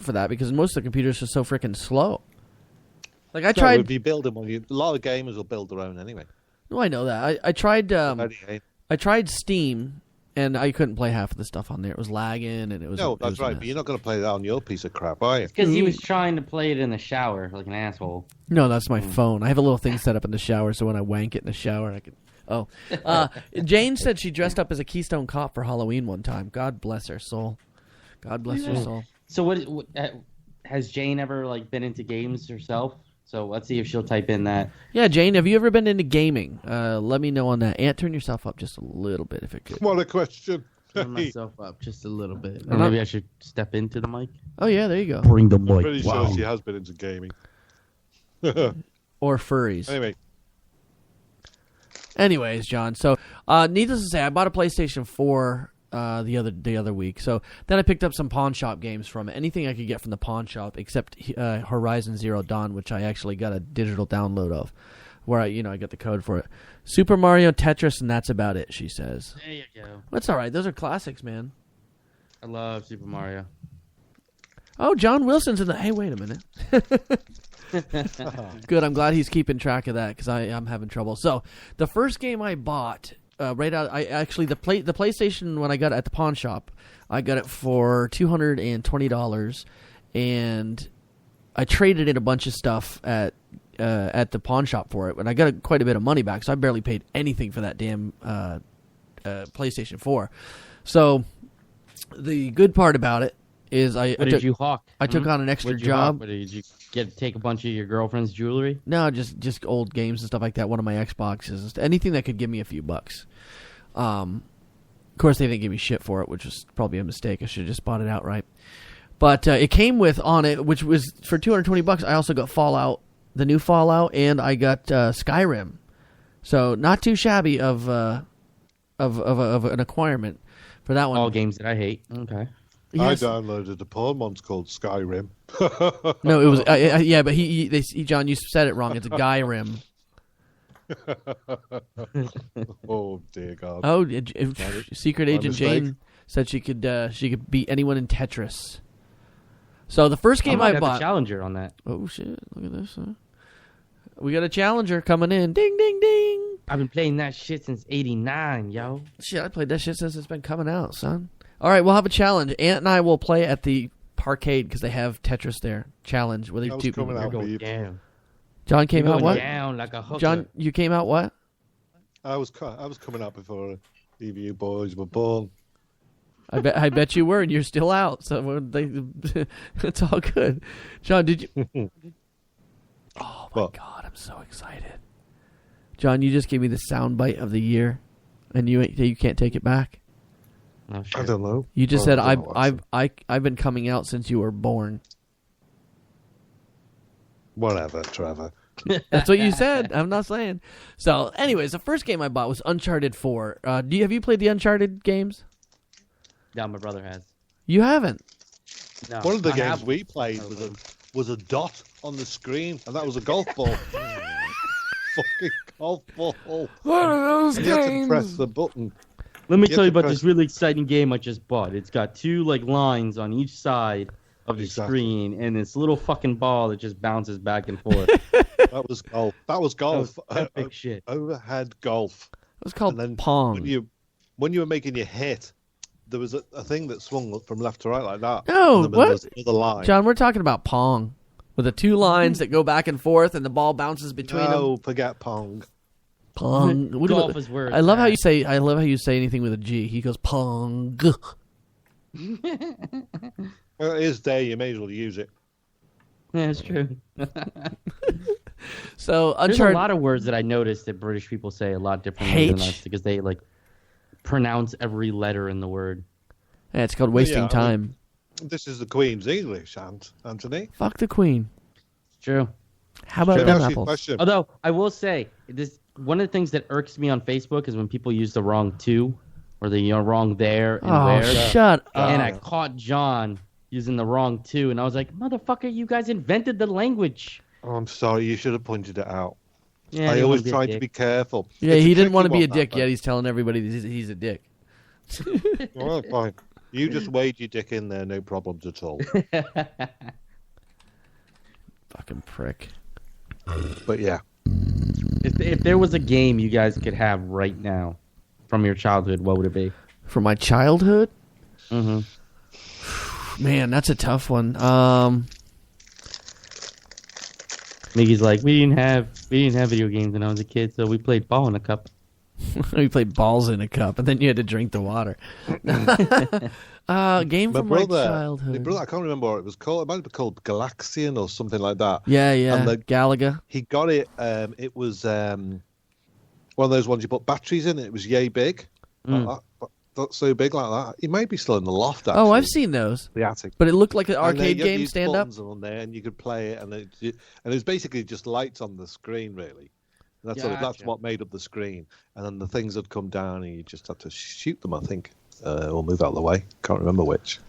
for that because most of the computers are so freaking slow. Like I No, tried. if you build them, a lot of gamers will build their own anyway. No, I know that. I tried. I tried Steam, and I couldn't play half of the stuff on there. It was lagging, and it was. No, it that's was right. But you're not going to play that on your piece of crap, are you? Because he was trying to play it in the shower like an asshole. No, that's my phone. I have a little thing set up in the shower, so when I wank it in the shower, I can. Oh, Jane said she dressed up as a Keystone Cop for Halloween one time. God bless her soul. God bless her soul. So what has Jane ever like been into games herself? So let's see if she'll type in that. Yeah, Jane, have you ever been into gaming? Let me know on that. Ant, turn yourself up just a little bit if it could. What a question. Turn myself up just a little bit. Or maybe I should step into the mic. Oh, yeah, there you go. Bring the I'm mic. pretty sure she has been into gaming. Or furries. Anyway. Anyways, John, so needless to say, I bought a PlayStation 4 the other week. So then I picked up some pawn shop games from it. Anything I could get from the pawn shop except Horizon Zero Dawn, which I actually got a digital download of, where I got the code for it. Super Mario, Tetris, and that's about it, she says. There you go. That's all right. Those are classics, man. I love Super Mario. Oh, John Wilson's in the... Hey, wait a minute. Good. I'm glad he's keeping track of that because I'm having trouble. So the first game I bought right out, the PlayStation when I got it at the pawn shop, I got it for $220, and I traded in a bunch of stuff at the pawn shop for it, and I got quite a bit of money back. So I barely paid anything for that damn PlayStation 4. So the good part about it is I you hawk? I took on an extra job. Did you take a bunch of your girlfriend's jewelry? No, just old games and stuff like that. One of my Xboxes, anything that could give me a few bucks. Of course, they didn't give me shit for it, which was probably a mistake. I should have just bought it outright. But it came with on it, which was for $220. I also got Fallout, the new Fallout, and I got Skyrim. So not too shabby of an acquirement for that one. All games that I hate. Okay. Yes. I downloaded a porn one's called Skyrim. No, it was yeah, but John, you said it wrong. It's a Skyrim. Oh dear God! Oh, Secret Agent Jane said she could beat anyone in Tetris. So the first game I bought, a challenger on that. Oh shit! Look at this. Huh? We got a challenger coming in. Ding, ding, ding! I've been playing that shit since '89, yo. Shit, I played that shit since it's been coming out, son. All right, we'll have a challenge. Ant and I will play at the parkade because they have Tetris there. Challenge. Where two people go down. John came out what? Down like a hooker. John, you came out what? I was coming out before either you boys were born. I bet you were, and you're still out. So it's all good. John, did you? Oh my God, I'm so excited. John, you just gave me the sound bite of the year, and you can't take it back. Oh, sure. I don't know. You just said I've been coming out since you were born. Whatever, Trevor. That's what you said. I'm not saying. So, anyways, the first game I bought was Uncharted 4. Have you played the Uncharted games? No, my brother has. You haven't. No, One of the games we played was a dot on the screen, and that was a golf ball. Fucking golf ball. What are those and you had to games? press the button. Let me tell you about this really exciting game I just bought. It's got two lines on each side of the screen, and this little fucking ball that just bounces back and forth. That was golf. That was golf. Epic shit. Overhead golf. It was called Pong. When you were making your hit, there was a thing that swung from left to right like that. No, and what? There was another line. John, we're talking about Pong. With the two lines that go back and forth, and the ball bounces between them. No, forget Pong. Pong. Golf is where it's I love how at. you say. I love how you say anything with a G. He goes Pong. Well, it is there. You may as well use it. Yeah, it's true. So There's Uncharted. a lot of words that I noticed that British people say a lot differently than us because they pronounce every letter in the word. Yeah, it's called wasting time. This is the Queen's English, Anthony. Fuck the Queen. It's true. How about Can I them ask you a apples? question? Although I will say this, one of the things that irks me on Facebook is when people use the wrong to, or the wrong there and Oh, where. shut up. And I caught John using the wrong to, and I was like, "Motherfucker, you guys invented the language." Oh, I'm sorry. You should have pointed it out. Yeah, I didn't always wanna be a tried to dick. be careful. Yeah, It's he didn't want to tricky be a one, dick, that, yet he's telling everybody that he's a dick. Well, fine. You just wade your dick in there, no problems at all. Fucking prick. But yeah. If there was a game you guys could have right now from your childhood, what would it be? From my childhood? Mm-hmm. Man, that's a tough one. Mickey's like, we didn't have video games when I was a kid, so we played ball in a cup. We played balls in a cup, and then you had to drink the water. Game from my childhood. My brother, I can't remember what it was called. It might have been called Galaxian or something like that. Yeah. And Galaga. He got it. It was one of those ones you put batteries in. It was yay big. Like that, but not so big like that. He may be still in the loft, actually. Oh, I've seen those. The attic. But it looked like an And arcade you game, use stand up. buttons on there, and you could play it, and it was basically just lights on the screen, really. And that's what made up the screen. And then the things would come down, and you just had to shoot them, I think, or move out of the way. Can't remember which.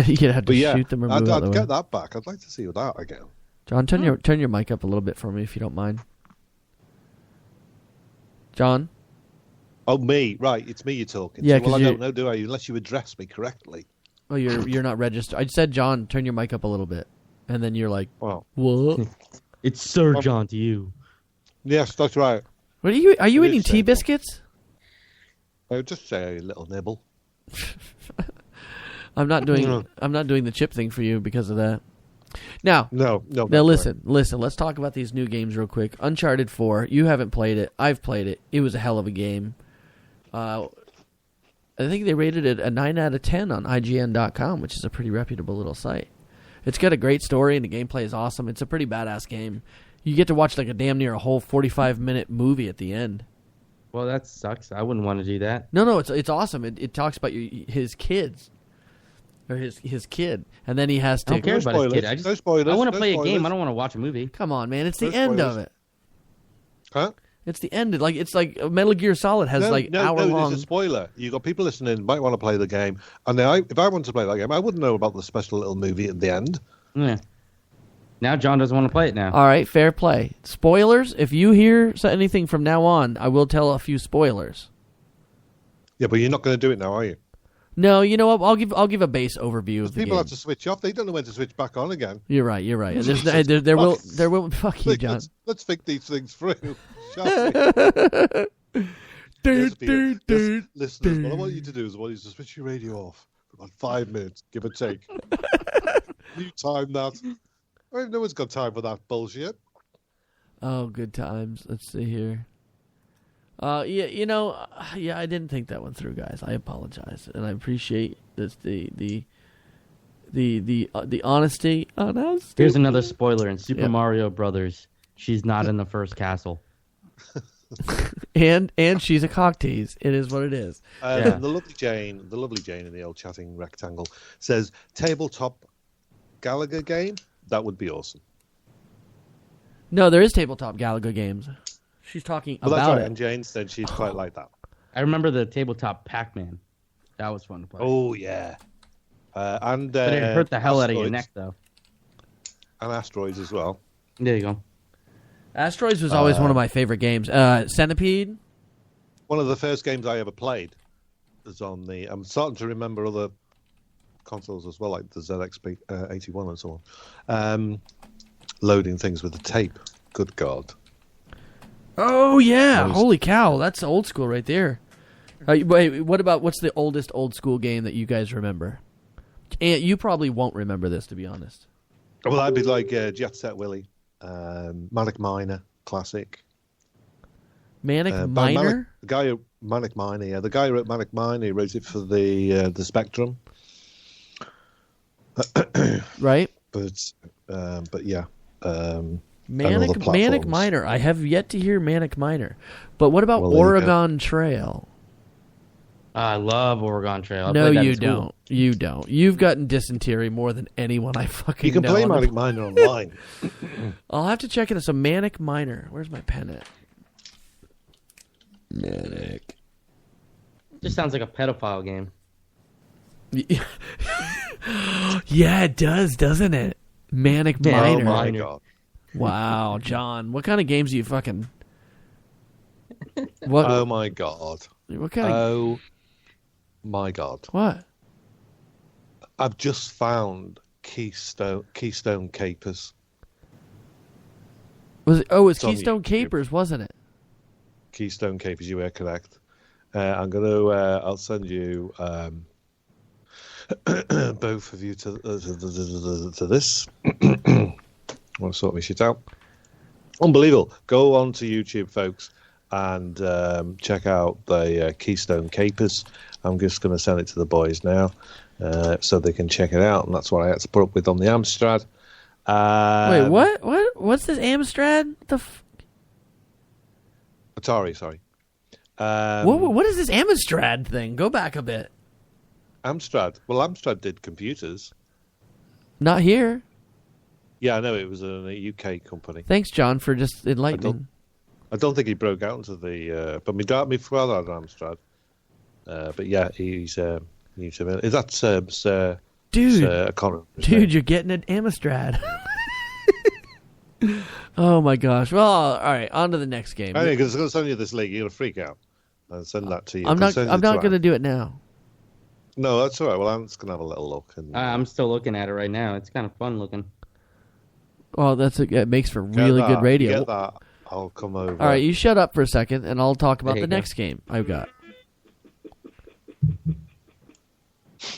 You'd have to shoot them or move out of the way. I'd get that back. I'd like to see that again. John, turn your mic up a little bit for me, if you don't mind. John? Oh, me. Right, it's me you're talking Yeah, to. Well, I don't know, do I? Unless you address me correctly. Oh, you're not registered. I said, John, turn your mic up a little bit. And then you're like, well, what? It's Sir John to you. Yes, that's right. What are you eating tea biscuits? I would just say a little nibble. I'm not doing the chip thing for you because of that. Now listen. Let's talk about these new games real quick. Uncharted 4. You haven't played it. I've played it. It was a hell of a game. I think they rated it a 9 out of 10 on IGN.com, which is a pretty reputable little site. It's got a great story and the gameplay is awesome. It's a pretty badass game. You get to watch like a damn near a whole 45-minute movie at the end. Well, that sucks. I wouldn't want to do that. No, it's awesome. It talks about his kids. Or his kid, and then he has to. I don't care about his kid. No spoilers. I want to play a game. I don't want to watch a movie. Come on, man! It's the end of it. Huh? It's the end. It's like Metal Gear Solid has hour long. There's a spoiler. You got people listening might want to play the game, and if I wanted to play that game, I wouldn't know about the special little movie at the end. Yeah. Now John doesn't want to play it now. All right, fair play. Spoilers. If you hear anything from now on, I will tell a few spoilers. Yeah, but you're not going to do it now, are you? No, you know what? I'll give a base overview of the people game. have to switch off. They don't know when to switch back on again. You're right. And there will. Fuck you, John. Let's think these things through. Shall we? Listeners, what I want you to do is to switch your radio off for about 5 minutes, give or take. You time that. No one's got time for that bullshit. Oh, good times. Let's see here. I didn't think that one through, guys. I apologize, and I appreciate this the honesty. Oh, no, here's another spoiler in Super Mario Brothers. She's not in the first castle, and she's a cock tease. It is what it is. The lovely Jane in the old chatting rectangle says tabletop Galaga game. That would be awesome. No, there is tabletop Galaga games. She's talking about that's right. it. And Jane said she'd quite like that. I remember the tabletop Pac-Man. That was fun to play. Oh, yeah. But it hurt the hell out of your neck, though. And Asteroids as well. There you go. Asteroids was always one of my favorite games. Centipede? One of the first games I ever played was on the... I'm starting to remember other consoles as well, like the ZX81 and so on. Loading things with the tape. Good God. Oh, yeah. Holy cow. That's old school right there. Wait, what's the oldest old school game that you guys remember? And you probably won't remember this, to be honest. Well, that'd be like Jet Set Willy, Manic Miner, classic. Manic Miner? The guy who Manic Miner, yeah. The guy who wrote Manic Miner, he wrote it for the Spectrum. Right. But yeah. Manic Miner. I have yet to hear Manic Miner. But what about Oregon Trail? I love Oregon Trail. No, you don't. You don't. You've gotten dysentery more than anyone I fucking know. You can play Manic Miner online. I'll have to check it out. So Manic Miner. Where's my pen at? Manic. Just sounds like a pedophile game. Yeah, it does, doesn't it? Manic Miner. Oh my God. Wow, John. What kind of games do you fucking... What? Oh my God. What kind of... Oh my God. What? I've just found Keystone Capers. Was it? Oh, it's on Keystone YouTube. Capers, wasn't it? Keystone Capers, you were correct. I'm going to. I'll send you both of you to this. I want to sort my shit out. Unbelievable. Go on to YouTube, folks, and check out the Keystone Capers. I'm just going to send it to the boys now so they can check it out, and that's what I had to put up with on the Amstrad. Wait, what? What's this Amstrad? Atari, sorry. What is this Amstrad thing? Go back a bit. Amstrad. Well, Amstrad did computers. Not here. Yeah, I know it was a UK company. Thanks, John, for just enlightening. I don't think he broke out into the. But my father had an Amstrad. But yeah, he's. Is that Sir? Dude, Sir Connor, dude, you're getting an Amstrad. Oh my gosh! Well, all right, on to the next game. I mean, because I'm going to send you this link, you're going to freak out. I'll send that to you. I'm not going to do it now. No, that's all right. Well, I'm just going to have a little look. And, I'm still looking at it right now. It's kind of fun looking. Well, it makes for really good radio. Get that. I'll come over. All right, you shut up for a second, and I'll talk about There the you go. next game I've got.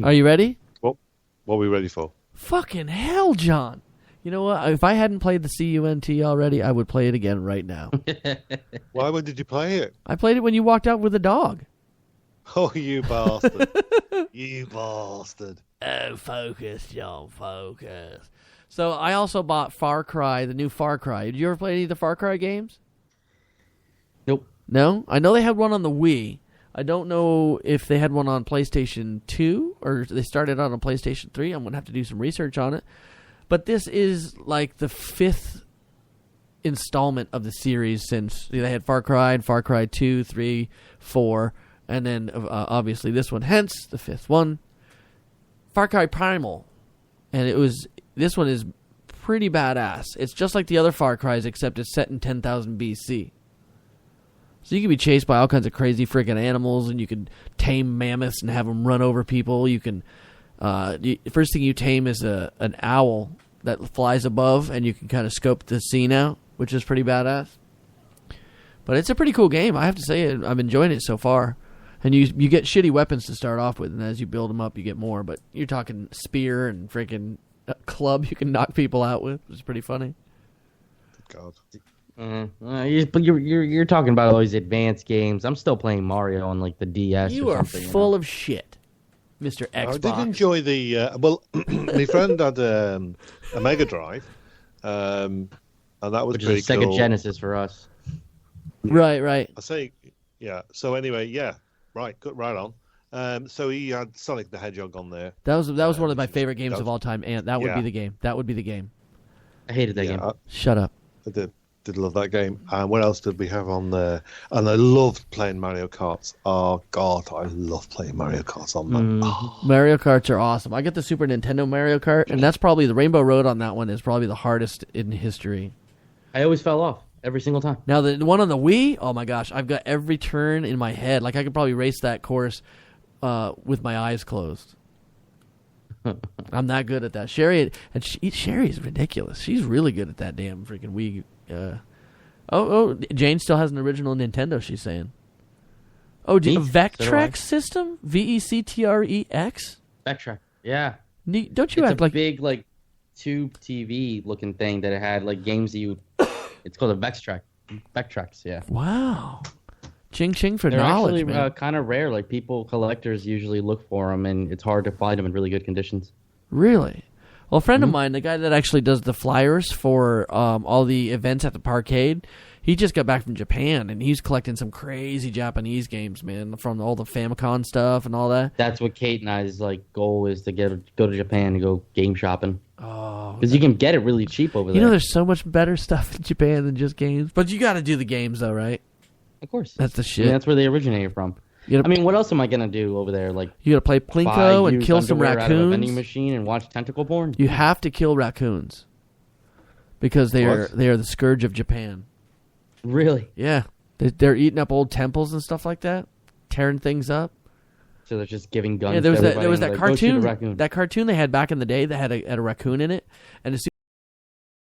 Are you ready? What are we ready for? Fucking hell, John. You know what? If I hadn't played the CUNT already, I would play it again right now. Why? When did you play it? I played it when you walked out with a dog. Oh, you bastard! You bastard! Oh, focus, John, focus. So I also bought Far Cry, the new Far Cry. Did you ever play any of the Far Cry games? Nope. No? I know they had one on the Wii. I don't know if they had one on PlayStation 2 or they started out on PlayStation 3. I'm going to have to do some research on it. But this is like the 5th installment of the series since they had Far Cry and Far Cry 2, 3, 4, and then obviously this one. Hence the 5th one. Far Cry Primal. And this one is pretty badass. It's just like the other Far Cries except it's set in 10,000 BC. So you can be chased by all kinds of crazy freaking animals, and you can tame mammoths and have them run over people. You can, first thing you tame is an owl that flies above, and you can kind of scope the scene out, which is pretty badass. But it's a pretty cool game. I have to say, I'm enjoying it so far. And you get shitty weapons to start off with, and as you build them up, you get more. But you're talking spear and freaking club you can knock people out with, which is pretty funny. God. But you're talking about all these advanced games. I'm still playing Mario on like the DS. You or are something, full of shit, Mr. Xbox. I did enjoy the. Well, my friend had a Mega Drive, and that was which pretty is a Sega cool. Genesis for us. Right. I say, yeah. So anyway, yeah, right, good, right on. So he had Sonic the Hedgehog on there. That was one of my favorite games of all time, and that would Yeah. be the game. That would be the game. I hated that game. Shut up. I did love that game. And what else did we have on there? And I loved playing Mario Kart. Oh God, I love playing Mario Kart on that. Oh. Mario Karts are awesome. I get the Super Nintendo Mario Kart, and that's probably the Rainbow Road on that one is probably the hardest in history. I always fell off every single time. Now the one on the Wii, oh my gosh, I've got every turn in my head. Like I could probably race that course with my eyes closed. I'm that good at that. Sherry is ridiculous. She's really good at that damn freaking Wii. Jane still has an original Nintendo. She's saying. Oh, do you Neat. Vectrex system? VECTREX? Vectrex. Yeah. Neat. Don't you It's act a like big like tube TV looking thing that it had like games that you. It's called a Vectrex. Vectrex. Yeah. wow? Ching ching for They're knowledge, actually man. kind of rare. Like collectors usually look for them, and it's hard to find them in really good conditions. Really? Well, a friend of mine, the guy that actually does the flyers for all the events at the parkade, he just got back from Japan, and he's collecting some crazy Japanese games, man, from all the Famicom stuff and all that. That's what Kate and I's like goal is to go to Japan and go game shopping. Oh, Because you can get it really cheap over there. you know, there's so much better stuff in Japan than just games. But you got to do the games, though, right? Of course. That's the I shit. mean, that's where they originated from. You gotta, I mean, what else am I gonna do over there? Like you got to play buy Plinko and used kill some underwear out of a vending raccoons. machine and watch tentacle porn? You have to kill raccoons because they are What? the scourge of Japan. Really? Yeah, they're eating up old temples and stuff like that, tearing things up. So they're just giving guns. Yeah, to there was that everybody and, like, go shoot a cartoon raccoon. that cartoon they had back in the day that had a raccoon in it, and as soon